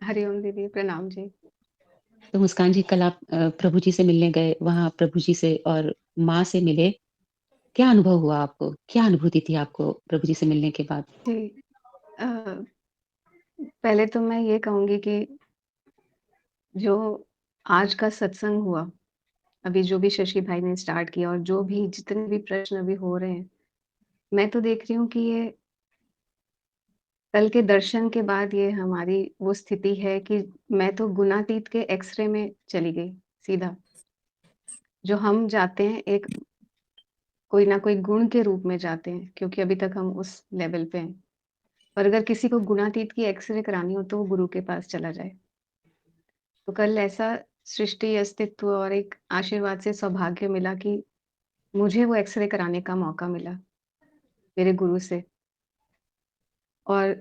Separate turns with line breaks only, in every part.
हरिओम दीदी, प्रणाम जी।
तो मुस्कान जी, कल आप प्रभु जी से मिलने गए, वहां प्रभु जी से और माँ से मिले। क्या अनुभव हुआ आपको? क्या अनुभूति थी आपको प्रभु जी से मिलने के बाद?
जी, अ, पहले तो मैं ये कहूँगी कि जो आज का सत्संग हुआ, अभी जो भी शशि भाई ने स्टार्ट किया और जो भी जितने भी प्रश्न अभी हो रहे हैं, मैं तो देख रही हूँ कि ये कल के दर्शन के बाद ये हमारी वो स्थिति है कि मैं तो गुणातीत के एक्स-रे में चली गई, सीधा। जो हम जाते हैं एक कोई ना कोई गुण के रूप में जाते हैं, क्योंकि अभी तक हम उस लेवल पे हैं। और अगर किसी को गुणातीत की एक्स-रे करानी हो तो वो गुरु के पास चला जाए। तो कल ऐसा सृष्टि अस्तित्व और एक आशीर्वाद से सौभाग्य मिला कि मुझे वो एक्स-रे कराने का मौका मिला, मेरे गुरु से। और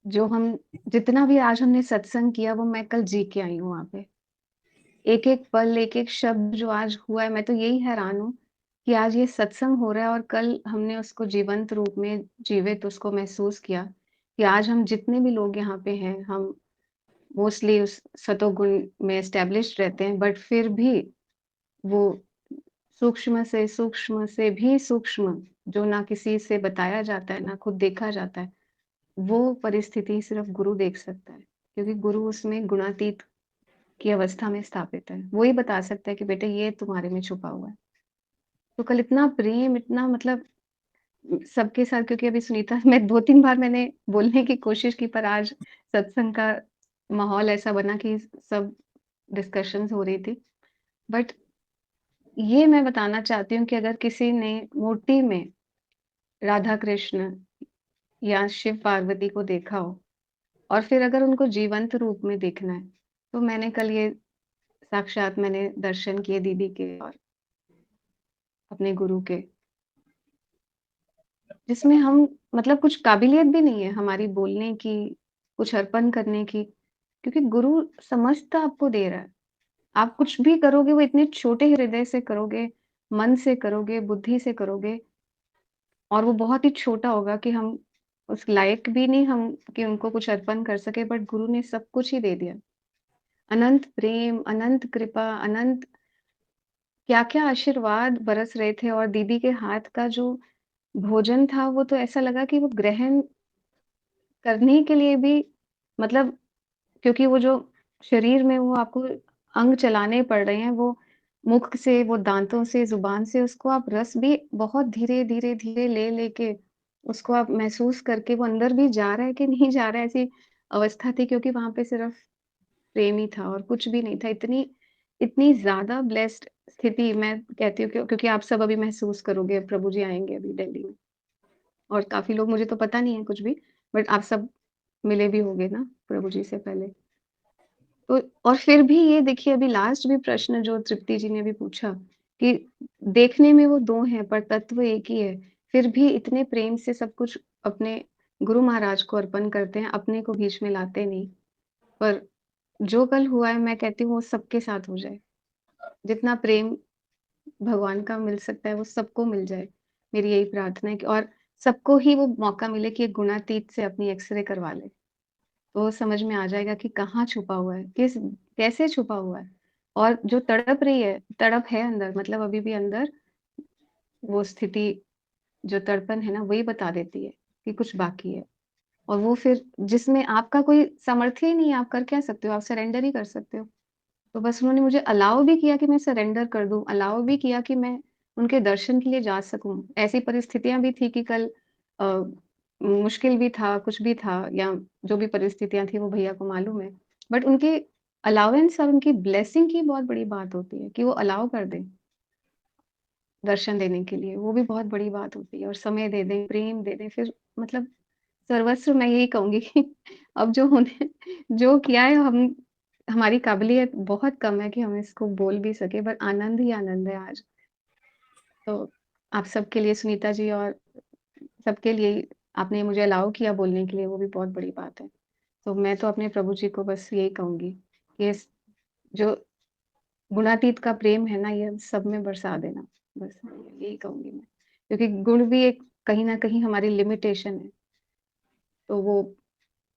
जो हम जितना भी आज हमने सत्संग किया वो मैं कल जी के आई हूँ वहाँ पे। एक-एक पल, एक-एक शब्द जो आज हुआ है, मैं तो यही हैरान हूँ कि आज ये सत्संग हो रहा है और कल हमने उसको जीवंत रूप में जीवित उसको महसूस किया, कि आज हम जितने भी लोग यहाँ पे हैं, हम मोस्टली उस सतोगुण में एस्टेब्लिश्ड रहते हैं, बट फिर भी वो सूक्ष्म से भी सूक्ष्म, जो ना किसी से बताया जाता है, ना खुद देखा जाता है, वो परिस्थिति सिर्फ़ गुरु देख सकता है। क्योंकि गुरु उसमें गुणातीत की अवस्था में स्थापित है। वो ही बता सकता है कि बेटे ये तुम्हारे में छुपा हुआ है। तो कल इतना प्रेम, इतना मतलब सबके साथ, क्योंकि अभी सुनीता मैं 2-3 बार मैंने बोलने की कोशिश की, पर आज सत्संग का माहौल ऐसा बना कि सब डिस्कशंस हो रही थी। बट ये मैं बताना चाहती हूँ कि अगर किसी ने मूर्ति में राधा कृष्ण या शिव पार्वती को देखा हो और फिर अगर उनको जीवंत रूप में देखना है, तो मैंने कल ये साक्षात मैंने दर्शन किए दीदी के और अपने गुरु के, जिसमें हम मतलब कुछ काबिलियत भी नहीं है हमारी बोलने की, कुछ अर्पण करने की, क्योंकि गुरु समस्त आपको दे रहा है। आप कुछ भी करोगे वो इतने छोटे हृदय से करोगे, मन से करोगे, बुद्धि से करोगे और वो बहुत ही छोटा होगा कि हम उस लायक भी नहीं हम कि उनको कुछ अर्पण कर सके, बट गुरु ने सब कुछ ही दे दिया। अनंत प्रेम, अनंत कृपा, अनंत क्या-क्या आशीर्वाद बरस रहे थे और दीदी के हाथ का जो भोजन था वो तो ऐसा लगा कि वो ग्रहण करने के लिए भी मतलब, क्योंकि वो जो शरीर में वो आपको अंग चलाने पड़ रहे हैं, वो मुख से, वो दाँतों से, ज़ुबान से उसको आप रस भी बहुत धीरे, धीरे, धीरे ले लेके उसको आप महसूस करके वो अंदर भी जा रहा है कि नहीं जा रहा है, ऐसी अवस्था थी, क्योंकि वहाँ पे सिर्फ़ प्रेम ही था और कुछ भी नहीं था। इतनी इतनी ज़्यादा ब्लेस्ड स्थिति मैं कहती हूँ, क्योंकि आप सब अभी महसूस करोगे, प्रभु जी आएँगे अभी दिल्ली में और काफ़ी लोग, मुझे तो पता नहीं है कुछ भी, बट आप सब मिले भी होंगे ना प्रभु जी से पहले। तो और फिर भी ये देखिए अभी लास्ट भी प्रश्न जो तृप्ति जी ने भी पूछा कि देखने में वो 2 हैं पर तत्व एक ही है। फिर भी इतने प्रेम से सब कुछ अपने गुरु महाराज को अर्पण करते हैं, अपने को बीच में लाते नहीं। पर जो कल हुआ है मैं कहती हूँ वो सबके साथ हो जाए। जितना प्रेम भगवान का मिल सकता है वो सबको मिल जाए। मेरी यही प्रार्थना है कि और सबको ही वो मौका मिले कि एक गुणातीत से अपनी एक्स-रे करवा ले। तो समझ में आ जाएगा कि कहाँ छुपा हुआ है, कैसे छुपा हुआ है और जो तड़प रही है, तड़प है अंदर, मतलब अभी भी अंदर वो स्थिति, जो तड़पन है ना, वही बता देती है कि कुछ बाकी है और वो फिर जिसमें आपका कोई सामर्थ्य ही नहीं है, आप कर क्या सकते हो? आप सरेंडर ही कर सकते हो। तो बस उन्होंने मुझे अलाउ भी किया कि मैं सरेंडर कर दूँ, अलाउ भी किया कि मैं उनके दर्शन के लिए जा सकूँ। ऐसी परिस्थितियाँ भी थी कि कल अ, मुश्किल भी था, कुछ भी था या जो भी परिस्थितियाँ थी वो भैया को मालूम है। बट उनके अलाउंस और उनकी ब्लेसिंग की बहुत बड़ी बात होती है कि वो अलाउ कर दें, दर्शन देने के लिए, वो भी बहुत बड़ी बात होती है और समय दे दें, प्रेम दे दें, फिर मतलब सर्वस्व मैं यही कहूँगी कि अब जो होने जो किया है हम, हमारी काबिलियत बहुत कम है कि हम इसको बोल भी सकें, पर आनंद ही आनंद है आज। तो आप सबके लिए सुनीता जी और सबके लिए आपने मुझे अलाउ किया बोलने के लिए, वो भी बहुत बड़ी बात है। तो मैं तो अपने प्रभु जी को बस यही कहूँगी कि इस जो गुणातीत का प्रेम है ना, ये सब में बरसा देना, बस यही कहूँगी मैं। क्योंकि गुण भी एक कहीं न कहीं हमारी लिमिटेशन है, तो वो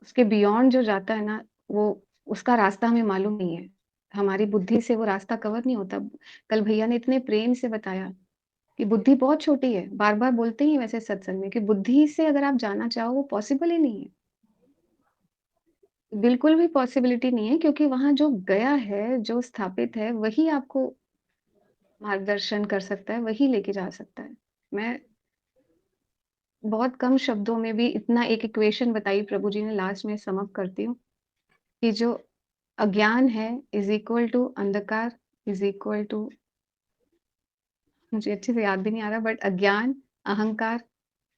उसके बियॉन्ड जो जाता है ना, वो उसका रास्ता हमें मालूम नहीं है। हमारी बुद्धि से वो रास्ता कवर नहीं होता। कल भैया ने इतने प्रेम से बताया कि बुद्धि बहुत छोटी है। बार-बार बोलते ही हैं वैसे सत्संग में कि बुद्धि से अगर आप जाना चाहो वो पॉसिबल ही नहीं है। बिल्कुल भी पॉसिबिलिटी नहीं है क्योंकि वहाँ जो गया है, जो स्थापित है, वही आपको मार्गदर्शन कर सकता है, वही लेके जा सकता है। मैं बहुत कम शब्दों में भी इतना एक इक्वेशन बताई प्रभु जी ने लास्ट में सम अप करती हूँ कि जो अज्ञान है इज़ इक्वल टू अंधकार इज़ इक्वल टू मुझे अच्छे से याद भी नहीं आ रहा बट अज्ञान, अहंकार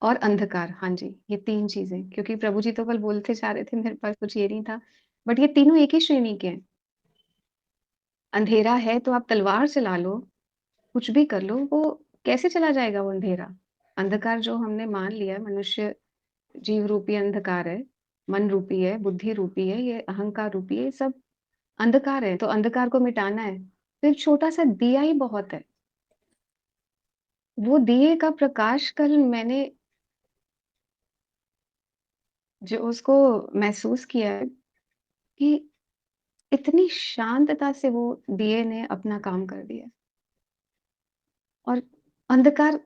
और अंधकार। हाँ जी, ये 3 चीज़ें क्योंकि प्रभु जी तो कल बोलते जा रहे थे मेरे पास कुछ ये नहीं था। बट ये तीनों एक ही श्रेणी के हैं। अंधेरा है तो आप तलवार चला लो, कुछ भी कर लो, वो कैसे चला जाएगा वो अंधेरा? अंधकार जो हमने मान लिया है मनुष्य जीव रूपी अंधकार है, मन रूपी है, बुद्धि रूपी है, ये अहंकार रूपी है, ये सब अंधकार है, तो अंधकार को मिटाना है, तो एक छोटा-सा दिया ही बहुत है। वो दिए का प्रकाश कल मैंने जो उसको महसूस किया है कि इतनी शांतता से वो दिए ने अपना काम कर दिया और अंधकार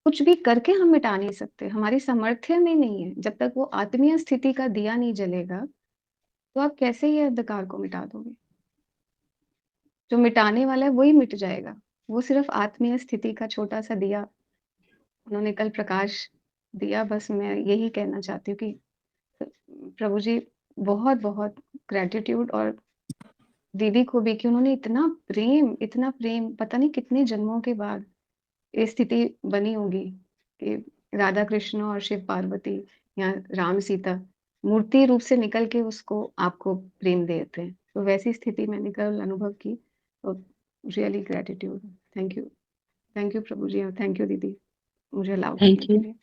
कुछ भी करके हम मिटा नहीं सकते, हमारी सामर्थ्य में नहीं है। जब तक वो आत्मीय स्थिति का दिया नहीं जलेगा, तो आप कैसे ये अंधकार को मिटा दोगे? जो मिटाने वाला है वही मिट जाएगा। वो सिर्फ़ आत्मीय स्थिति का छोटा-सा दिया उन्होंने कल प्रकाश दिया। बस मैं यही कहना चाहती हूँ कि प्रभु जी बहुत-बहुत ग्रैटिट्यूड और दीदी को भी कि उन्होंने इतना प्रेम पता नहीं कितने जन्मों के बाद ये स्थिति बनी होगी कि राधा कृष्ण और शिव पार्वती या राम सीता मूर्ति रूप से निकल के उसको आपको प्रेम देते हैं। तो वैसी स्थिति मैंने कल अनुभव की। तो really gratitude. Thank you. Thank you Prabhu ji और थैंक यू दीदी मुझे अलाउ करने
थैंक
के
यू।
लिए।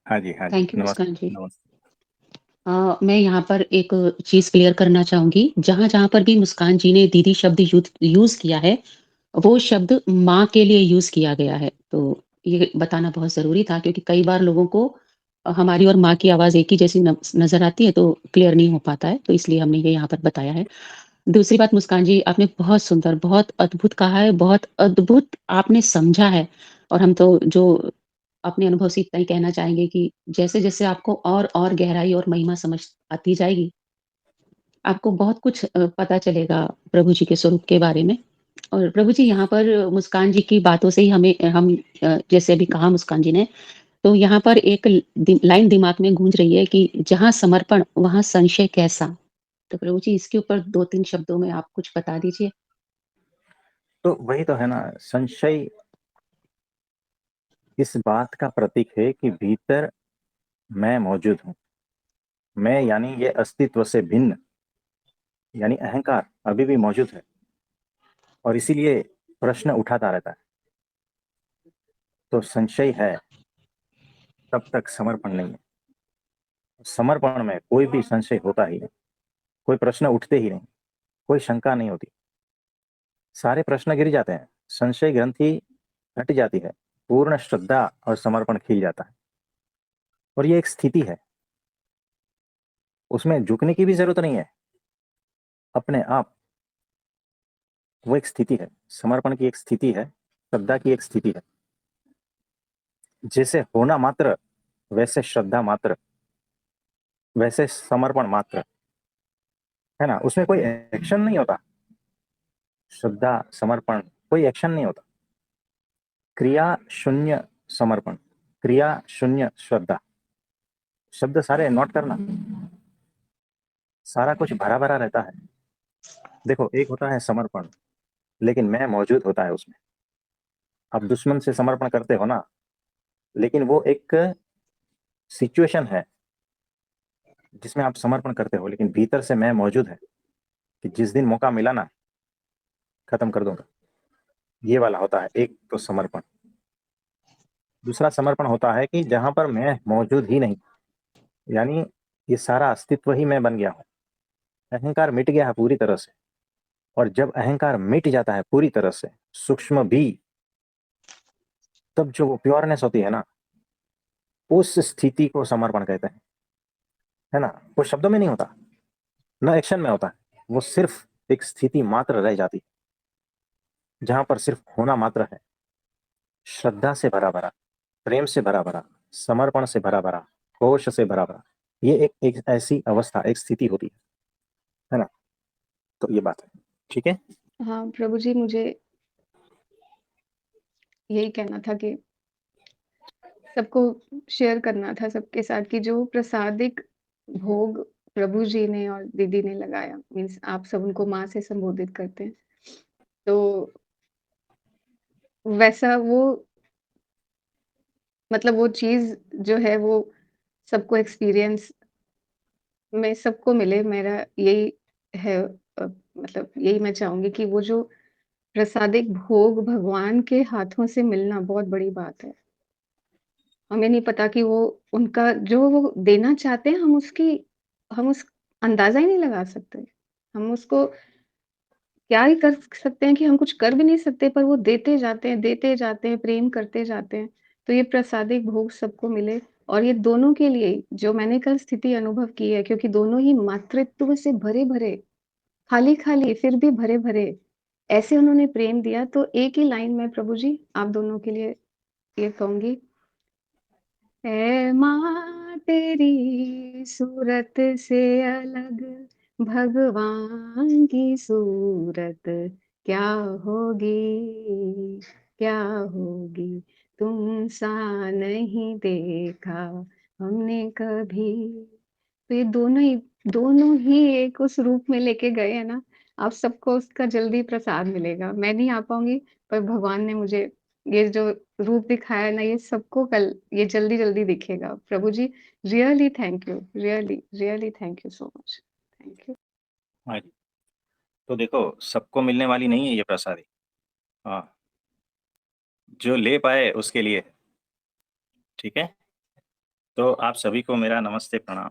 हाँ जी, हाँ जी।
थैंक यू मुस्कान
नमस्ते,
जी।
नमस्ते।
मैं यहाँ पर एक चीज़ क्लियर करना चाहूँगी, जहाँ-जहाँ पर भी मुस्कान जी ने दीदी शब्द यूज़ किया है, वो शब्द माँ के लिए यूज़ किया गया है। तो ये बताना बहुत ज़रूरी था क्योंकि कई बार लोगों को हमारी और माँ की आवाज़ एक ही जैसी नज़र आती है, तो क्लियर नहीं हो पाता है, तो इसलिए हमने ये यहाँ पर बताया है। दूसरी बात मुस्कान जी, आपने बहुत सुंदर, बहुत अद्भुत कहा है, बहुत अद्भुत आपने समझा है और हम तो जो अपने अनुभव से इतना ही कहना चाहेंगे कि जैसे-जैसे आपको और गहराई और महिमा समझ आती जाएगी, आपको बहुत कुछ पता चलेगा प्रभु जी के स्वरूप के बारे में। और प्रभु जी यहाँ पर मुस्कान जी की बातों से ही हम जैसे अभी कहा मुस्कान जी ने, तो यहाँ पर एक लाइन दिमाग में गूंज रही है कि जहाँ समर्पण, वहाँ संशय कैसा? तो प्रभु जी इसके ऊपर 2-3 शब्दों में आप कुछ बता दीजिए।
तो वही तो है ना, संशय इस बात का प्रतीक है कि भीतर मैं मौजूद हूँ। मैं यानी ये अस्तित्व से भिन्न, यानी अहंकार अभी भी मौजूद है और इसीलिए प्रश्न उठाता रहता है। तो संशय है, तब तक समर्पण नहीं है। समर्पण में कोई भी संशय होता ही नहीं, कोई प्रश्न उठते ही नहीं, कोई शंका नहीं होती, सारे प्रश्न गिर जाते हैं, संशय ग्रंथि हट जाती है, पूर्ण श्रद्धा और समर्पण खिल जाता है। और ये एक स्थिति है, उसमें झुकने की भी जरूरत नहीं है। अपने आप वो एक स्थिति है, समर्पण की एक स्थिति है, श्रद्धा की एक स्थिति है। जैसे होना मात्र, वैसे श्रद्धा मात्र, वैसे समर्पण मात्र, है ना। उसमें कोई एक्शन नहीं होता। श्रद्धा समर्पण कोई एक्शन नहीं होता। क्रिया शून्य समर्पण, क्रिया शून्य श्रद्धा। शब्द सारे नोट करना, सारा कुछ भरा भरा रहता है। देखो, एक होता है समर्पण, लेकिन मैं मौजूद होता है उसमें। आप दुश्मन से समर्पण करते हो ना, लेकिन वो एक सिचुएशन है जिसमें आप समर्पण करते हो, लेकिन भीतर से मैं मौजूद है कि जिस दिन मौका मिला ना, खत्म कर दूंगा। ये वाला होता है एक तो समर्पण। दूसरा समर्पण होता है कि जहां पर मैं मौजूद ही नहीं, यानी ये सारा अस्तित्व ही मैं बन गया हूं। अहंकार मिट गया है पूरी तरह से। और जब अहंकार मिट जाता है पूरी तरह से, सूक्ष्म भी, तब जो वो प्योरनेस होती है ना, उस स्थिति को समर्पण कहते हैं, है ना। वो शब्दों में नहीं होता, न एक्शन में होता है, वो सिर्फ एक स्थिति मात्र रह जाती है, जहां पर सिर्फ होना मात्र है, श्रद्धा से भरा भरा, प्रेम से भरा भरा, समर्पण से भरा भरा, होश से भरा भरा। ये एक ऐसी अवस्था, एक स्थिति होती है ना। तो ये बात है, ठीक है।
हाँ, प्रभु जी, मुझे यही कहना था कि सबको शेयर करना था सबके साथ कि जो प्रसादिक भोग प्रभु जी ने और दीदी ने लगाया, मीन्स आप सब उनको माँ से संबोधित करते हैं। तो वैसा वो मतलब वो चीज़ जो है वो सबको एक्सपीरियंस में सबको मिले, मेरा यही है। मतलब यही मैं चाहूँगी कि वो जो प्रसादिक भोग भगवान के हाथों से मिलना बहुत बड़ी बात है। हमें नहीं पता कि वो उनका जो वो देना चाहते हैं, हम उस अंदाज़ा ही नहीं लगा सकते। हम उसको क्या ही कर सकते हैं कि हम कुछ कर भी नहीं सकते, पर वो देते जाते हैं, प्रेम करते जाते हैं। तो ये प्रसादिक भोग सबको मिले और ये दोनों के लिए ही, जो मैंने कल स्थिति अनुभव की है, क्योंकि दोनों ही मातृत्व से भरे-भरे, खाली-खाली फिर भी भरे-भरे, ऐसे उन्होंने प्रेम दिया। तो एक ही लाइन में प्रभु जी आप दोनों के लिए ये कहूँगी, ऐ माँ तेरी सूरत से अलग भगवान की सूरत क्या होगी, क्या होगी, तुम सा नहीं देखा हमने कभी। तो ये दोनों ही एक उस रूप में लेके गए हैं ना, आप सबको उसका जल्दी प्रसाद मिलेगा। मैं नहीं आ पाऊँगी, पर भगवान ने मुझे ये जो रूप दिखाया है ना, ये सबको कल ये जल्दी-जल्दी दिखेगा। Prabhu ji, really thank you, really thank you so much. Thank you.
हाँ जी। तो देखो, सबको मिलने वाली नहीं है ये प्रसादी। हाँ, जो ले पाए उसके लिए। ठीक है। तो आप सभी को मेरा नमस्ते, प्रणाम।